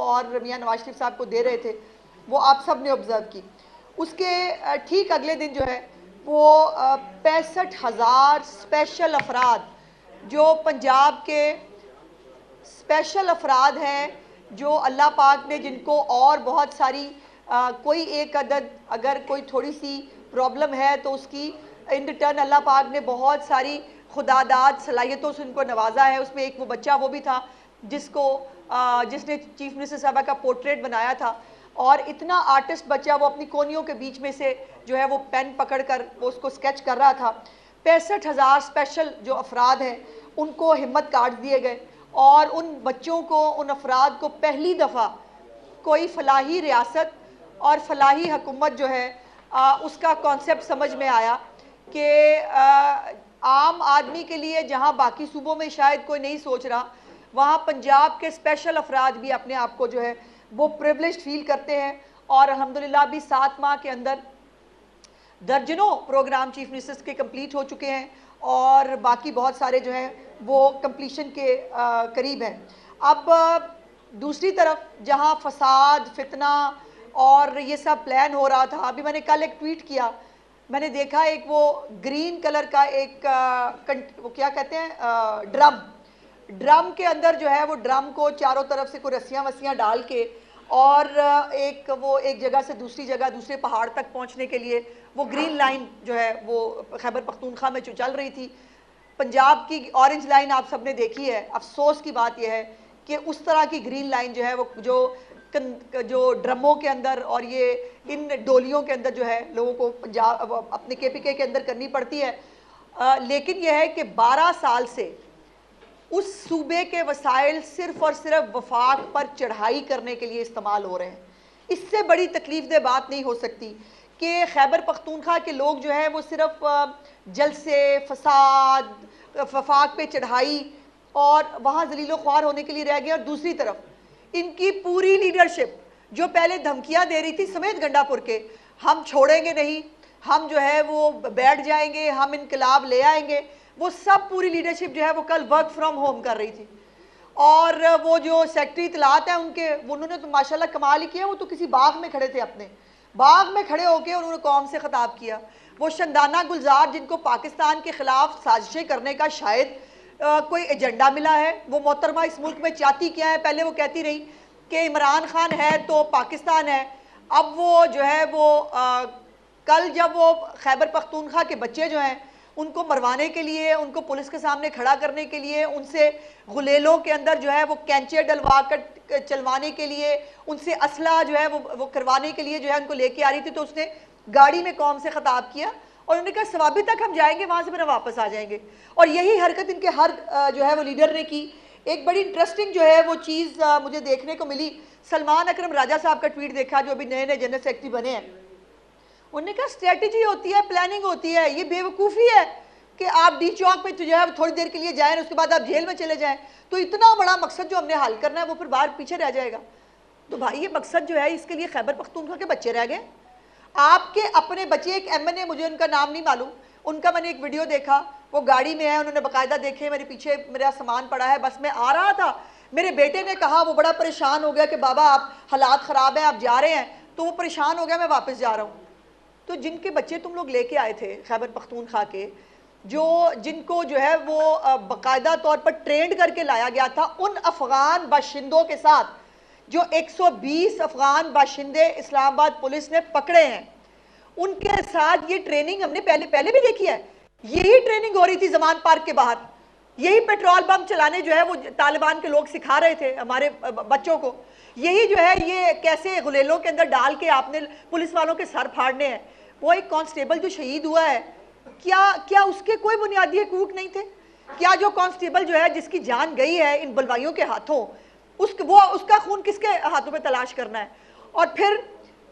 और मियां नवाज शरीफ साहब को दे रहे थे, वो आप सब ने ऑब्ज़र्व की। उसके ठीक अगले दिन जो है वो 65,000 स्पेशल अफराद, जो पंजाब के स्पेशल अफराद हैं, जो अल्लाह पाक ने जिनको और बहुत सारी कोई एक अदद अगर कोई थोड़ी सी प्रॉब्लम है तो उसकी इन रिटर्न अल्लाह पाक ने बहुत सारी खुदादाद सलाहियतों से उनको नवाजा है। उसमें एक वो बच्चा वो भी था जिसने चीफ मिनिस्टर साहबा का पोर्ट्रेट बनाया था, और इतना आर्टिस्ट बच्चा वो अपनी कोनियों के बीच में से जो है वो पेन पकड़ कर वो उसको स्केच कर रहा था। 65,000 स्पेशल जो अफराद हैं उनको हिम्मत कार्ड दिए गए, और उन बच्चों को, उन अफराद को पहली दफ़ा कोई फलाही रियासत और फलाही हुकूमत जो है उसका कॉन्सेप्ट समझ में आया कि आम आदमी के लिए जहां बाकी सूबों में शायद कोई नहीं सोच रहा, वहां पंजाब के स्पेशल अफराद भी अपने आप को जो है वो प्रिविलेज्ड फील करते हैं। और अल्हम्दुलिल्लाह भी 7 माह के अंदर दर्जनों प्रोग्राम चीफ मिनिस्टर्स के कंप्लीट हो चुके हैं, और बाकी बहुत सारे जो हैं वो कंप्लीशन के करीब हैं। अब दूसरी तरफ जहां फसाद, फितना और ये सब प्लान हो रहा था, अभी मैंने कल एक ट्वीट किया, मैंने देखा एक वो ग्रीन कलर का एक वो क्या कहते हैं ड्रम के अंदर जो है वो ड्रम को चारों तरफ से कोई रस्सियाँ वस्सियाँ डाल के, और एक जगह से दूसरी जगह, दूसरे पहाड़ तक पहुंचने के लिए वो ग्रीन लाइन जो है वो खैबर पख्तूनख्वा में जो चल रही थी, पंजाब की ऑरेंज लाइन आप सबने देखी है। अफसोस की बात यह है कि उस तरह की ग्रीन लाइन जो है वो जो ड्रमों के अंदर और ये इन डोलियों के अंदर जो है लोगों को पंजाब अपने KPK के अंदर करनी पड़ती है। लेकिन यह है कि 12 साल से उस सूबे के वसाइल सिर्फ और सिर्फ वफाक पर चढ़ाई करने के लिए इस्तेमाल हो रहे हैं। इससे बड़ी तकलीफ दे बात नहीं हो सकती कि खैबर पख्तूनख्वा के लोग जो हैं वो सिर्फ जलसे, फसाद, वफाक पे चढ़ाई और वहाँ जलीलो ख्वार होने के लिए रह गए। और दूसरी तरफ इनकी पूरी लीडरशिप जो पहले धमकियाँ दे रही थी समेत गंडापुर के, हम छोड़ेंगे नहीं, हम जो है वो बैठ जाएंगे, हम इनकलाब ले आएंगे, वो सब पूरी लीडरशिप जो है वो कल वर्क फ्रॉम होम कर रही थी। और वो जो सेक्रेटरी इतलात है उन्होंने तो माशाल्लाह कमाल ही किया, वो तो किसी बाग में खड़े थे, अपने बाग में खड़े होकर उन्होंने कौम से खिताब किया। वो शंदाना गुलजार जिनको पाकिस्तान के खिलाफ साजिशें करने का शायद कोई एजेंडा मिला है, वो मोहतरमा इस मुल्क में चाहती क्या है, पहले वो कहती रही कि इमरान खान है तो पाकिस्तान है, अब वो जो है वो कल जब वो खैबर पख्तूनख्वा के बच्चे जो हैं उनको मरवाने के लिए, उनको पुलिस के सामने खड़ा करने के लिए, उनसे गुलेलों के अंदर जो है वो कैंचे डलवा कर चलवाने के लिए, उनसे असला जो है वो करवाने के लिए जो है उनको लेके आ रही थी, तो उसने गाड़ी में कौम से खिताब किया और उन्होंने कहा सवाबी तक हम जाएंगे, वहाँ से फिर वापस आ जाएंगे। और यही हरकत इनके हर जो है वो लीडर ने की। एक बड़ी इंटरेस्टिंग जो है वो चीज़ मुझे देखने को मिली, सलमान अकरम राजा साहब का ट्वीट देखा, जो अभी नए नए जनरल सेक्रेटरी बने हैं। उन्होंने कहा स्ट्रेटजी होती है, प्लानिंग होती है, ये बेवकूफ़ी है कि आप डी चौक पे जो है थोड़ी देर के लिए जाएं, उसके बाद आप जेल में चले जाएं, तो इतना बड़ा मकसद जो हमने हल करना है वो फिर बाहर पीछे रह जाएगा। तो भाई ये मकसद जो है इसके लिए खैबर पख्तूनख्वा के बच्चे रह गए, आपके अपने बच्चे। एक MNA, मुझे उनका नाम नहीं मालूम, उनका मैंने एक वीडियो देखा, वो गाड़ी में है, उन्होंने बाकायदा देखे मेरे पीछे मेरा सामान पड़ा है, बस मैं आ रहा था, मेरे बेटे ने कहा, वो बड़ा परेशान हो गया कि बाबा आप हालात ख़राब हैं, आप जा रहे हैं, तो वो परेशान हो गया, मैं वापस जा रहा हूँ। तो जिनके बच्चे तुम लोग लेके आए थे खैबर पख्तूनख्वा के, जिनको जो है वो बाकायदा तौर पर ट्रेंड करके लाया गया था, उन अफ़गान बाशिंदों के साथ जो 120 अफ़गान बाशिंदे इस्लामाबाद पुलिस ने पकड़े हैं, उनके साथ ये ट्रेनिंग हमने पहले भी देखी है। यही ट्रेनिंग हो रही थी जमान पार्क के बाहर, यही पेट्रोल बम चलाने जो है वो तालिबान के लोग सिखा रहे थे हमारे बच्चों को, यही जो है ये कैसे गुलेलों के अंदर डाल के आपने पुलिस वालों के सर फाड़ने हैं। वो एक कांस्टेबल जो शहीद हुआ है, क्या उसके कोई बुनियादी हकूक नहीं थे? क्या जो कांस्टेबल जो है जिसकी जान गई है इन बलवाइयों के हाथों, उसका खून किसके हाथों में तलाश करना है? और फिर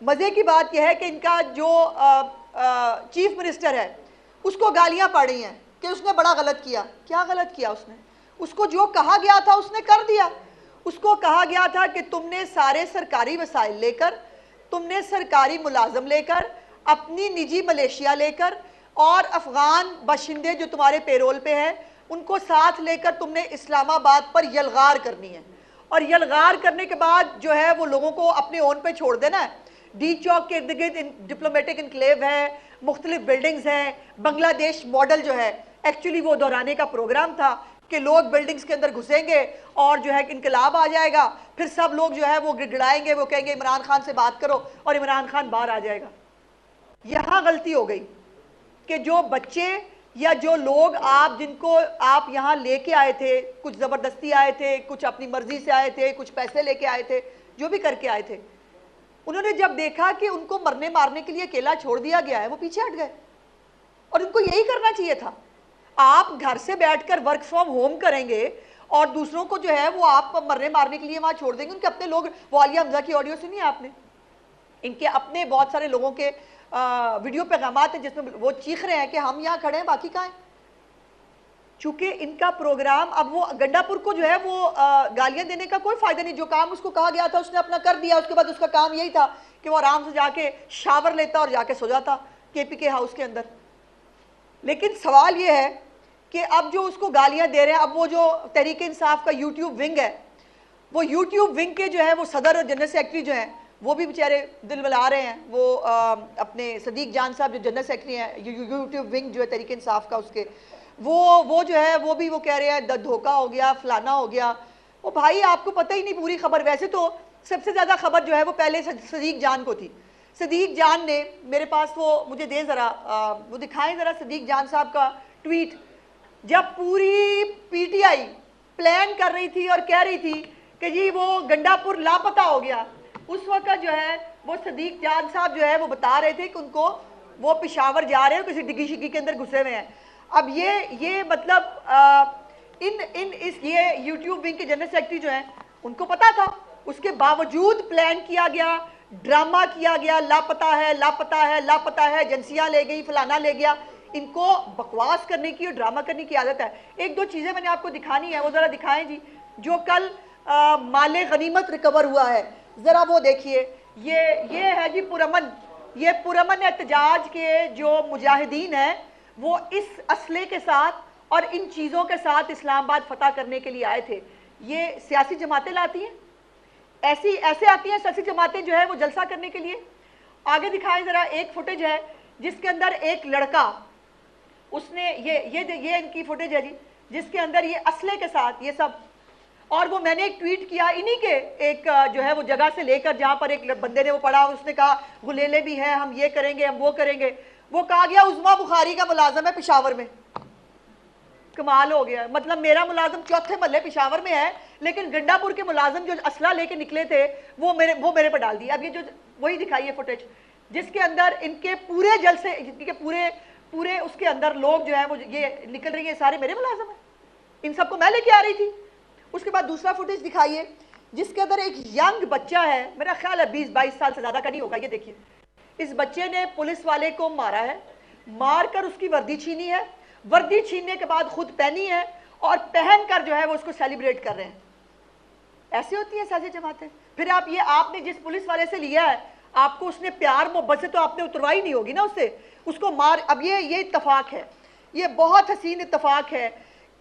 मज़े की बात यह है कि इनका जो चीफ मिनिस्टर है उसको गालियां पड़ी हैं कि उसने बड़ा गलत किया। क्या गलत किया उसने? उसको जो कहा गया था उसने कर दिया। उसको कहा गया था कि तुमने सारे सरकारी वसाइल लेकर, तुमने सरकारी मुलाजम लेकर, अपनी निजी मलेशिया लेकर और अफगान बाशिंदे जो तुम्हारे पेरोल पे हैं उनको साथ लेकर तुमने इस्लामाबाद पर यलगार करनी है। और यलगार करने के बाद जो है वो लोगों को अपने ओन पे छोड़ देना है। डी चौक के इर्द गिर्द डिप्लोमेटिक इनक्लेव है, मुख्तलिफ बिल्डिंग्स हैं, बांग्लादेश मॉडल जो है एक्चुअली वो दोहराने का प्रोग्राम था कि लोग बिल्डिंग्स के अंदर घुसेंगे और जो है इनकलाब आ जाएगा, फिर सब लोग जो है वो गिड़गिड़ाएंगे, वो कहेंगे इमरान खान से बात करो और इमरान खान बाहर आ जाएगा। यहाँ गलती हो गई कि जो बच्चे या जो लोग आप जिनको आप यहाँ लेके आए थे, कुछ ज़बरदस्ती आए थे, कुछ अपनी मर्जी से आए थे, कुछ पैसे लेके आए थे, जो भी करके आए थे, उन्होंने जब देखा कि उनको मरने मारने के लिए अकेला छोड़ दिया गया है, वो पीछे हट गए। और उनको यही करना चाहिए था। आप घर से बैठकर वर्क फ्रॉम होम करेंगे और दूसरों को जो है वो आप मरने मारने के लिए वहां छोड़ देंगे। उनके अपने लोग, वो आलिया हमजा की ऑडियो सुनी आपने, इनके अपने बहुत सारे लोगों के वीडियो पैगामात हैं जिसमें वो चीख रहे हैं कि हम यहाँ खड़े हैं, बाकी कहाँ हैं। चूंकि इनका प्रोग्राम, अब वो गंडापुर को जो है वो गालियां देने का कोई फायदा नहीं। जो काम उसको कहा गया था उसने अपना कर दिया। उसके बाद उसका काम यही था कि वो आराम से जाके शावर लेता और जाके सो जाता KPK हाउस के अंदर। लेकिन सवाल ये है कि अब जो उसको गालियां दे रहे हैं, अब वो जो तहरीक इंसाफ का यूट्यूब विंग है, वो यूट्यूब विंग के जो है वो सदर और जनरल सेक्रेटरी जो हैं वो भी बेचारे दिल मिला रहे हैं। वो अपने सदीक जान साहब जो जनरल सेक्रेटरी हैं यूट्यूब विंग जो है तहरीक इंसाफ का, उसके वो जो है वो भी वो कह रहे हैं धोखा हो गया, फलाना हो गया। वो भाई आपको पता ही नहीं पूरी खबर। वैसे तो सबसे ज़्यादा खबर जो है वो पहले सदीक जान को थी। सदीक जान ने मेरे पास वो मुझे दें ज़रा, वो दिखाएं ज़रा सदीक जान साहब का ट्वीट, जब पूरी PTI प्लान कर रही थी और कह रही थी कि जी वो गंडापुर लापता हो गया, उस वक्त जो है वो सदीक जान साहब जो है वो बता रहे थे कि उनको वो पेशावर जा रहे हैं, किसी डिग्गी शिग्गी के अंदर घुसे हुए हैं। अब ये मतलब ये यूट्यूब विंग के जनरल सेक्रेटरी जो हैं उनको पता था, उसके बावजूद प्लान किया गया, ड्रामा किया गया, लापता है लापता है लापता है, एजेंसियां ले गई, फलाना ले गया। इनको बकवास करने की और ड्रामा करने की आदत है। एक दो चीज़ें मैंने आपको दिखानी है, वो ज़रा दिखाएं जी। जो कल माले गनीमत रिकवर हुआ है, ज़रा वो देखिए। ये है जी पुरअमन, ये पुरअमन एहतजाज के जो मुजाहिदीन हैं वो इस असले के साथ और इन चीज़ों के साथ इस्लामाबाद फतह करने के लिए आए थे। ये सियासी जमातें लाती हैं, ऐसे आती हैं सियासी जमातें जो है वो जलसा करने के लिए। आगे दिखाएं ज़रा, एक फुटेज है जिसके अंदर एक लड़का, उसने ये इनकी फुटेज है जी, जिसके अंदर ये असले के साथ ये सब। और वो मैंने एक ट्वीट किया इन्हीं के एक जो है वो जगह से लेकर जहाँ पर एक बंदे ने वो पढ़ा, उसने कहा गुलेले भी हैं, हम ये करेंगे, हम वो करेंगे। वो कहा गया उज़्मा बुखारी का मुलाजम है पेशावर में। कमाल हो गया। मतलब मेरा मुलाजम चौथे महल्ले पेशावर में है, लेकिन गंडापुर के मुलाजम जो असला लेके निकले थे वो मेरे पर डाल दिया। अब ये जो वही दिखाइए फुटेज जिसके अंदर इनके पूरे जलसे, इनके पूरे उसके अंदर लोग जो है वो ये निकल रही है, सारे मेरे मुलाजम है, इन सबको मैं लेके आ रही थी। उसके बाद दूसरा फुटेज दिखाइए जिसके अंदर एक यंग बच्चा है, मेरा ख्याल है 20-22 साल से ज़्यादा का नहीं होगा। ये देखिए, इस बच्चे ने पुलिस वाले को मारा है, मारकर उसकी वर्दी छीनी है, वर्दी छीनने के बाद खुद पहनी है और पहनकर जो है वो उसको सेलिब्रेट कर रहे हैं। ऐसी होती है सियासी जमातें। फिर आप ये आपने जिस पुलिस वाले से लिया है, आपको उसने प्यार मोहब्बत से तो आपने उतरवाई नहीं होगी ना उससे, उसको मार। अब ये इत्तफाक है, ये बहुत हसीन इत्तफाक है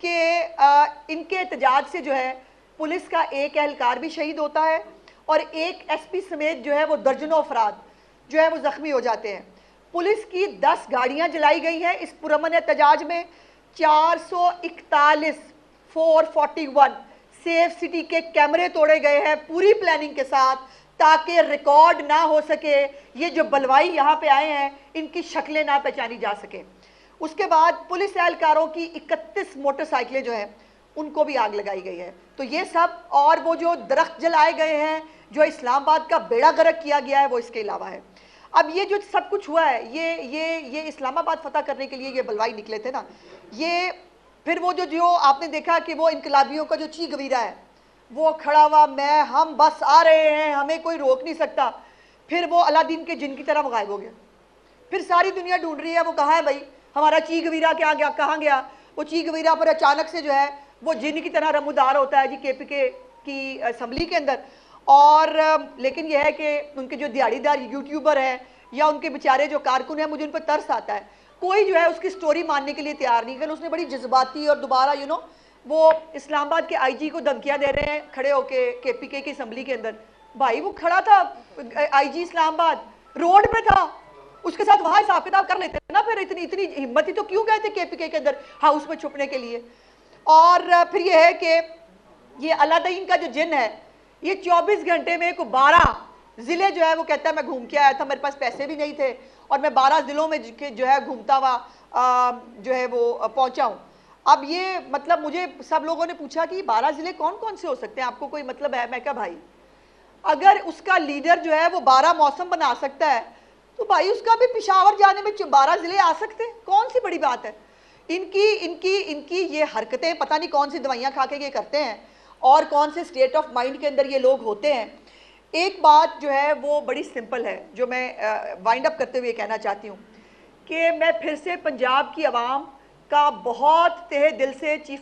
कि इनके एहतजाज से जो है पुलिस का एक एहलकार भी शहीद होता है और एक SP समेत जो है वो दर्जनों अफराद जो है वो जख्मी हो जाते हैं। पुलिस की 10 गाड़ियां जलाई गई हैं इस पुरअमन एहतजाज में। 441 441 सेफ सिटी के कैमरे तोड़े गए हैं पूरी प्लानिंग के साथ, ताकि रिकॉर्ड ना हो सके, ये जो बलवाई यहाँ पे आए हैं इनकी शक्लें ना पहचानी जा सके। उसके बाद पुलिस एहलकारों की 31 मोटरसाइकिलें जो हैं उनको भी आग लगाई गई है। तो ये सब, और वो जो दरख्त जलाए गए हैं, जो इस्लामाबाद का बेड़ा गर्क किया गया है, वो इसके अलावा है। अब ये जो सब कुछ हुआ है, ये इस्लामाबाद फतह करने के लिए ये बलवाई निकले थे ना। ये फिर वो जो आपने देखा कि वो इनकलाबियों का जो ची गवीरा है वो खड़ा हुआ, हम बस आ रहे हैं, हमें कोई रोक नहीं सकता। फिर वो अलादीन के जिन की तरह गायब हो गया। फिर सारी दुनिया ढूंढ रही है वो कहाँ है भाई, हमारा ची गवीरा क्या गया, कहाँ गया। वो ची गवीरा पर अचानक से जो है वो जिन की तरह रमूदार होता है जी KPK की असम्बली के अंदर। और लेकिन यह है कि उनके जो दिहाड़ीदार यूट्यूबर है या उनके बेचारे जो कारकुन हैं, मुझे उन पर तरस आता है। कोई जो है उसकी स्टोरी मानने के लिए तैयार नहीं, लेकिन उसने बड़ी जज्बाती और दोबारा वो इस्लामाबाद के आईजी को धमकियां दे रहे हैं खड़े होके केपीके की असम्बली के अंदर। भाई वो खड़ा था आईजी इस्लामाबाद, रोड पे था, उसके साथ वहां हिसाब किताब कर लेते ना। फिर इतनी इतनी हिम्मत ही तो क्यों गए थे केपीके के अंदर हाउस में छुपने के लिए। और फिर यह है कि ये अलादीन का जो जिन है, ये 24 घंटे में 12 जिले जो है वो कहता है मैं घूम के आया था, मेरे पास पैसे भी नहीं थे और मैं 12 जिलों में जो है घूमता हुआ जो है वो पहुंचा हूं। अब ये मतलब मुझे सब लोगों ने पूछा कि 12 जिले कौन कौन से हो सकते हैं, आपको कोई मतलब है? मैं कहा भाई अगर उसका लीडर जो है वो 12 मौसम बना सकता है तो भाई उसका भी पिशावर जाने में 12 जिले आ सकते हैं, कौन सी बड़ी बात है। इनकी इनकी इनकी ये हरकतें पता नहीं कौन सी दवाइयां खा के ये करते हैं और कौन से स्टेट ऑफ माइंड के अंदर ये लोग होते हैं। एक बात जो है वो बड़ी सिंपल है जो मैं वाइंड अप करते हुए कहना चाहती हूँ कि मैं फिर से पंजाब की आवाम का बहुत तहे दिल से चीफ